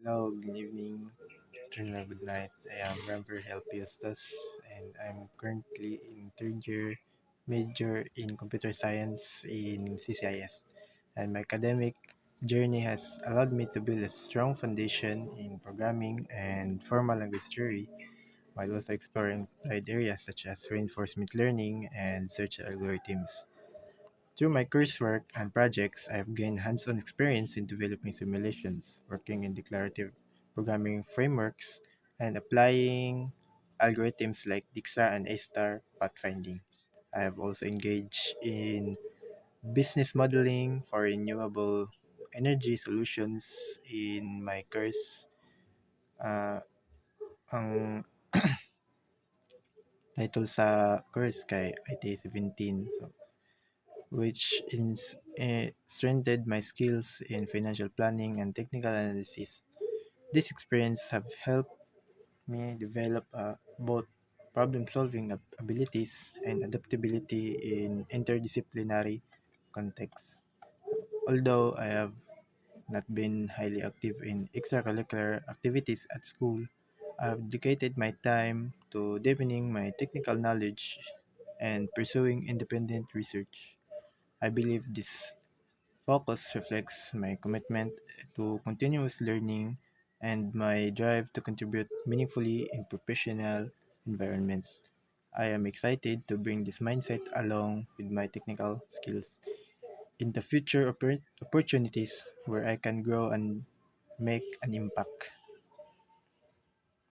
Hello, good evening, afternoon, or good night. I am Ramper Helpiustas, and I'm currently in third year major in computer science in CCIS. And my academic journey has allowed me to build a strong foundation in programming and formal language theory, while also exploring applied areas such as reinforcement learning and search algorithms. Through my coursework and projects, I have gained hands-on experience in developing simulations, working in declarative programming frameworks, and applying algorithms like Dijkstra and A-star pathfinding. I have also engaged in business modeling for renewable energy solutions in my course. Ang title sa course kay IT-17. So, which strengthened my skills in financial planning and technical analysis. This experience have helped me develop both problem-solving abilities and adaptability in interdisciplinary contexts. Although I have not been highly active in extracurricular activities at school, I have dedicated my time to deepening my technical knowledge and pursuing independent research. I believe this focus reflects my commitment to continuous learning and my drive to contribute meaningfully in professional environments. I am excited to bring this mindset along with my technical skills in the future opportunities where I can grow and make an impact.